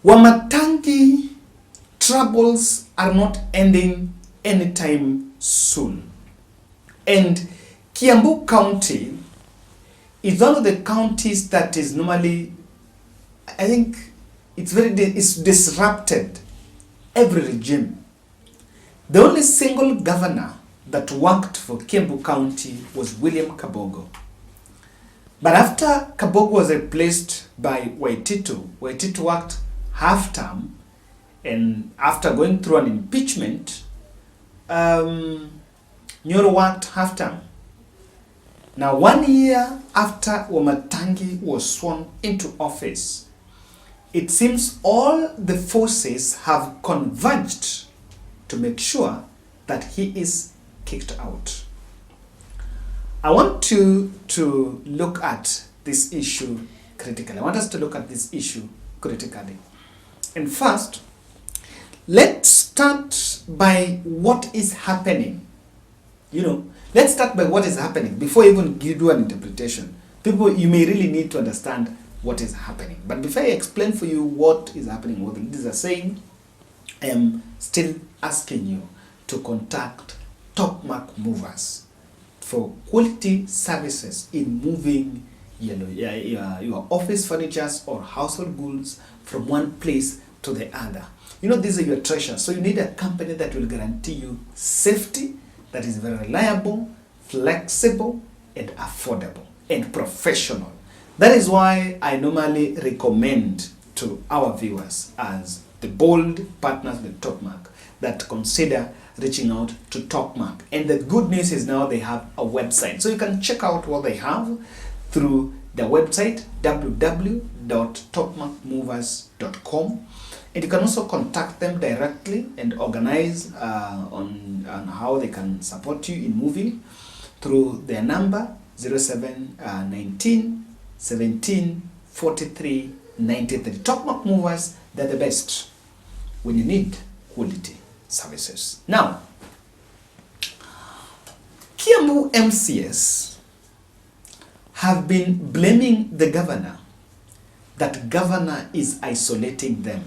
Wamatangi troubles are not ending anytime soon. And Kiambu County is one of the counties that is normally, I think, it's disrupted every regime. The only single governor that worked for Kiambu County was William Kabogo. But after Kabogo was replaced by Waititu worked half-term, and after going through an impeachment, Nyoro worked half-term. Now, 1 year after Wamatangi was sworn into office, it seems all the forces have converged to make sure that he is kicked out. I want to look at this issue critically. I want us to look at this issue critically. And first, let's start by what is happening. Let's start by what is happening before even you do an interpretation. People, you may really need to understand what is happening. But before I explain for you what is happening, what the leaders are saying, I am still asking you to contact Top Mark Movers for quality services in moving your office furnitures or household goods from one place to the other. These are your treasures. So you need a company that will guarantee you safety, that is very reliable, flexible, and affordable, and professional. That is why I normally recommend to our viewers as the bold partners with Top Mark that consider reaching out to Top Mark. And the good news is now they have a website. So you can check out what they have through the website www.topmarkmovers.com. And you can also contact them directly and organize on how they can support you in moving through their number 0719 17 43 93. Top Mark Movers, they're the best when you need quality services. Now, Kiambu MCS have been blaming the governor that governor is isolating them.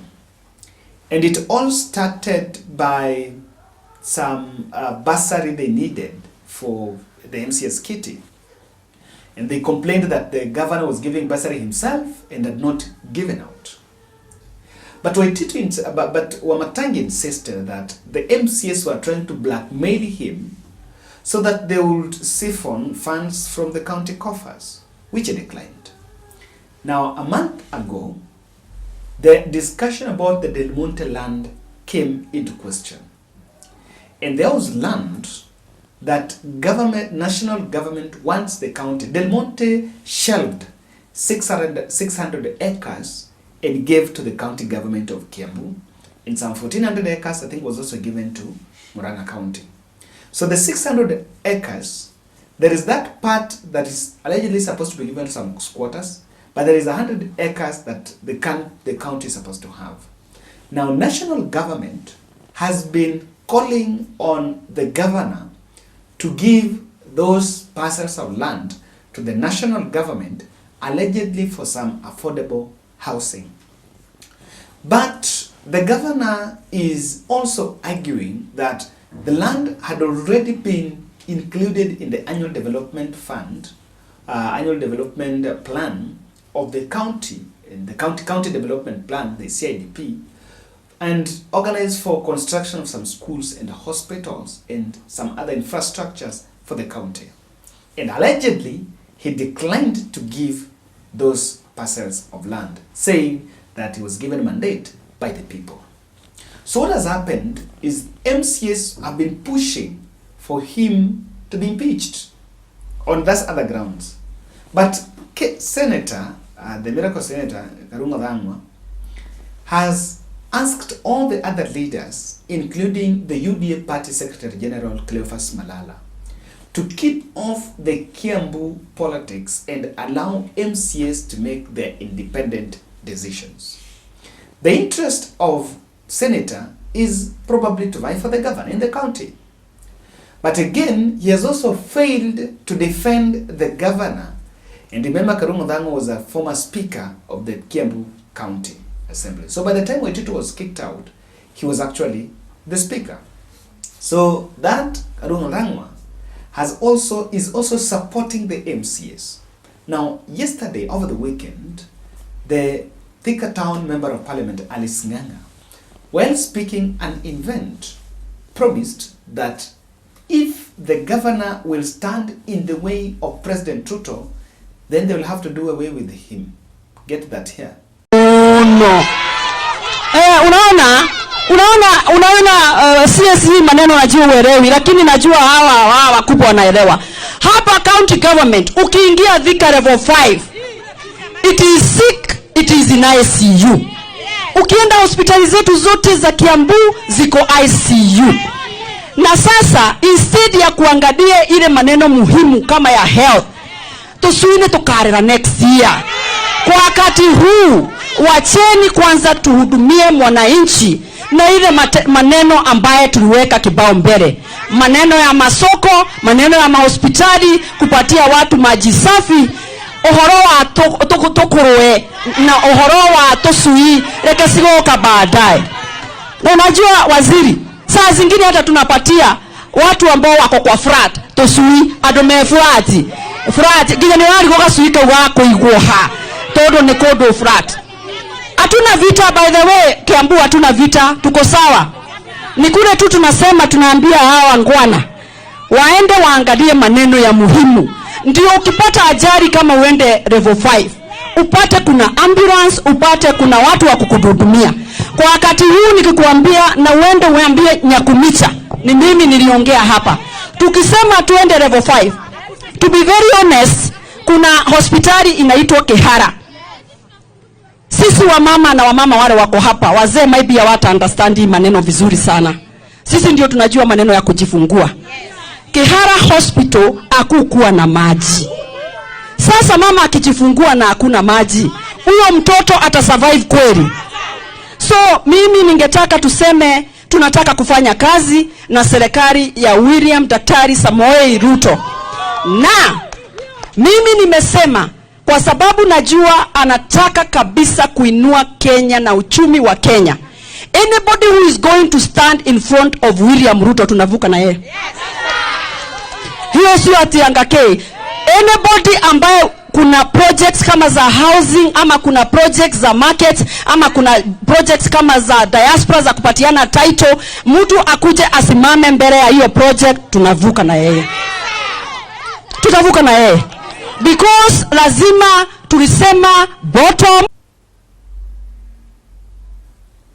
And it all started by some bursary they needed for the MCS kitty. And they complained that the governor was giving bursary himself and had not given out. But Wamatangi insisted that the MCS were trying to blackmail him so that they would siphon funds from the county coffers, which he declined. Now, a month ago, the discussion about the Del Monte land came into question. And there was land that national government wants the county. Del Monte shelved 600 acres and gave to the county government of Kiambu. And some 1,400 acres, I think, was also given to Murang'a County. So the 600 acres, there is that part that is allegedly supposed to be given some squatters, but there is 100 acres that the county is supposed to have. Now, national government has been calling on the governor to give those parcels of land to the national government, allegedly for some affordable housing. But the governor is also arguing that the land had already been included in the annual development fund, annual development plan of the county, in the county development plan, the CIDP, and organized for construction of some schools and hospitals and some other infrastructures for the county. And allegedly, he declined to give those parcels of land, saying that he was given a mandate by the people. So what has happened is MCS have been pushing for him to be impeached on those other grounds. But Senator, the miracle Senator, Karunga Dhangwa, has asked all the other leaders, including the UDA Party Secretary General Cleophas Malala, to keep off the Kiambu politics and allow MCS to make their independent decisions. The interest of Senator is probably to vie for the governor in the county. But again, he has also failed to defend the governor. And remember, Karunga Dhangwa was a former speaker of the Kiambu County. Assembly. So by the time Waititu was kicked out, he was actually the speaker. So that Arunolangwa is also supporting the MCS. Now, yesterday, over the weekend, the Thika Town Member of Parliament, Alice Nganga, while speaking an event, promised that if the governor will stand in the way of President Ruto, then they will have to do away with him. Get that here. Oh no. Unaona CSE maneno najua uelewi, lakini najua hawa wakubwa wanaelewa. Hapa county government ukiingia Thika level 5, it is sick, it is in ICU. Ukienda hospitali zetu zote za Kiambu ziko ICU. Na sasa instead ya kuangalia ile maneno muhimu kama ya health, tusuine tukarera next year. Kwa wakati huu, wacheni kwanza tuhudumie mwananchi na ile maneno ambaye tuliweka kibao mbele. Maneno ya masoko, maneno ya mahospitali, kupatia watu maji safi, ohoro wa tokuroe na ohoro wa tosui leke sigoka baadaye. Na unajua waziri, saa zingine hata tunapatia watu ambao wako kwa frat, tosui adome frat gine ni wali kwa suika wako iguha todo ni kodo frat. Hatuna vita, by the way, Kiambu hatuna vita, tuko sawa. Ni kule tu tunasema, tunaambia hawa ngwana waende waangalie maneno ya muhimu. Ndio ukipata ajali kama uende level 5, upate kuna ambulance, upate kuna watu wa kukuhudumia. Kwa wakati huu nikikuambia na uende uambie Nyakumicha, ni mimi niliongea hapa. Tukisema tuende level 5, to be very honest, kuna hospitali inaitwa Kihara. Sisi wamama na wamama wale wako hapa, wazee maybe hawata understand maneno vizuri sana. Sisi ndio tunajua maneno ya kujifungua. Kihara Hospital hakukuwa na maji. Sasa mama akijifungua na hakuna maji, huyo mtoto atasurvive kweli? So mimi ningetaka tuseme tunataka kufanya kazi na serikali ya William Daktari Samoei Ruto. Na mimi nimesema kwa sababu najua anataka kabisa kuinua Kenya na uchumi wa Kenya. Anybody who is going to stand in front of William Ruto tunavuka na yeye. Hiyo sio atiangake. Anybody ambaye kuna projects kama za housing, ama kuna projects za market, ama kuna projects kama za diaspora za kupatiana title, mtu akuje asimame mbele ya hiyo project, tunavuka na yeye. Tutavuka na yeye. Because lazima tulisema bottom.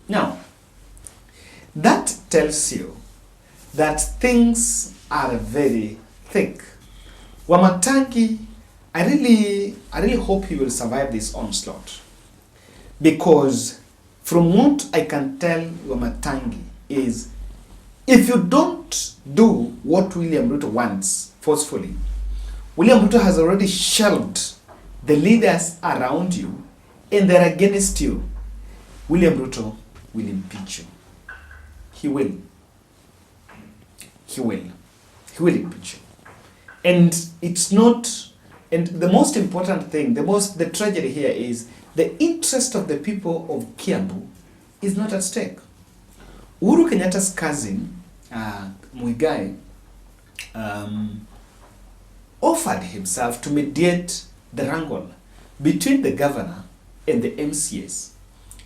Now, that tells you that things are very thick. Wamatangi, I really hope he will survive this onslaught, because from what I can tell Wamatangi is, if you don't do what William Ruto wants forcefully, William Ruto has already shelved the leaders around you and they're against you. William Ruto will impeach you. He will. He will. He will impeach you. And it's not, and the most important thing, the tragedy here is the interest of the people of Kiambu is not at stake. Uhuru Kenyatta's cousin, Muigai, offered himself to mediate the wrangle between the governor and the MCS,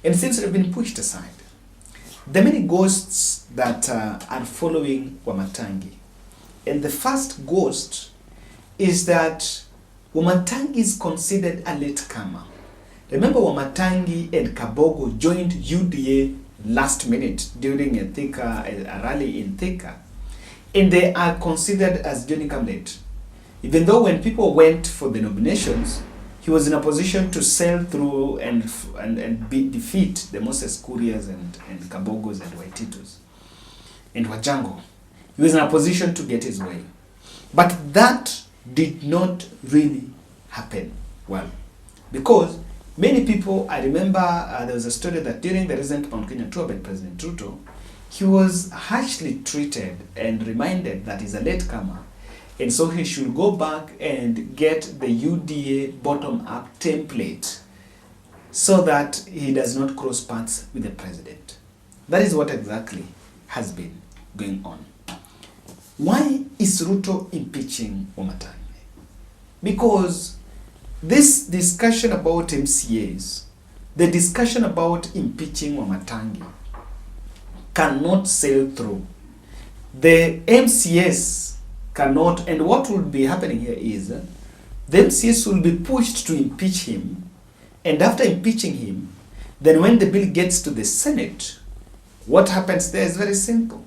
and seems to have been pushed aside. The many ghosts that are following Wamatangi, and the first ghost is that Wamatangi is considered a latecomer. Remember, Wamatangi and Kabogo joined UDA last minute during a rally in Thika, and they are considered as joining come late. Even though when people went for the nominations, he was in a position to sail through and defeat the Moses Kurias and Kabogos and Waititus and Wajango. He was in a position to get his way. But that did not really happen well. Because many people, I remember there was a story that during the recent Mount Kenya tour by President Ruto, he was harshly treated and reminded that he's a latecomer. And so he should go back and get the UDA bottom-up template so that he does not cross paths with the president. That is what exactly has been going on. Why is Ruto impeaching Wamatangi? Because this discussion about MCAs, the discussion about impeaching Wamatangi, cannot sail through. The MCAs cannot, and what will be happening here is the MCAs will be pushed to impeach him, and after impeaching him, then when the bill gets to the Senate, what happens there is very simple.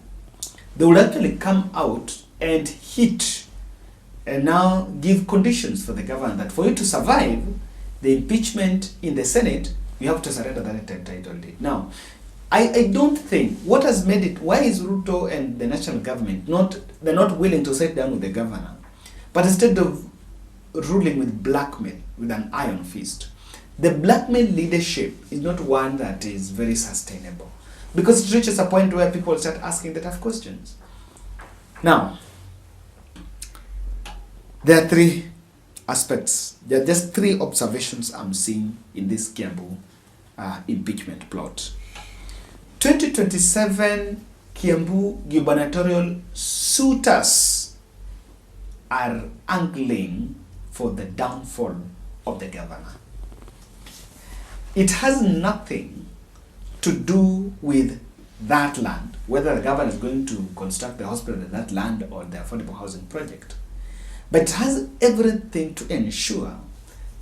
They will actually come out and hit and now give conditions for the government that for you to survive the impeachment in the Senate, you have to surrender that title deed. Now, I don't think what has made it, why is Ruto and the national government they're not willing to sit down with the governor, but instead of ruling with blackmail, with an iron fist. The blackmail leadership is not one that is very sustainable, because it reaches a point where people start asking the tough questions. Now, there are three aspects. There are just three observations I'm seeing in this Kiambu impeachment plot. 2027 Kiambu gubernatorial suitors are angling for the downfall of the governor. It has nothing to do with that land, whether the governor is going to construct the hospital on that land or the affordable housing project. But it has everything to ensure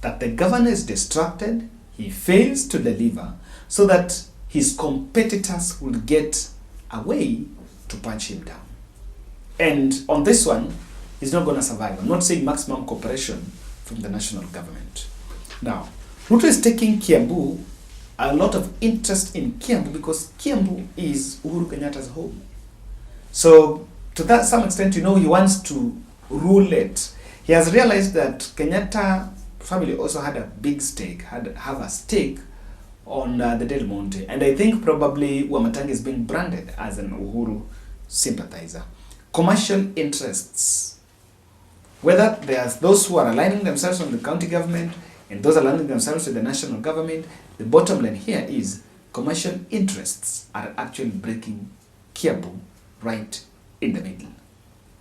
that the governor is distracted, he fails to deliver, so that his competitors will get a way to punch him down. And on this one, he's not going to survive. I'm not saying maximum cooperation from the national government. Now, Ruto is taking Kiambu, a lot of interest in Kiambu, because Kiambu is Uhuru Kenyatta's home. So, to that some extent, he wants to rule it. He has realized that Kenyatta family also had a big stake, have a stake on the Del Monte. And I think probably Wamatangi is being branded as an Uhuru sympathizer. Commercial interests, whether there's those who are aligning themselves on the county government and those aligning themselves with the national government, the bottom line here is commercial interests are actually breaking Kiambu right in the middle.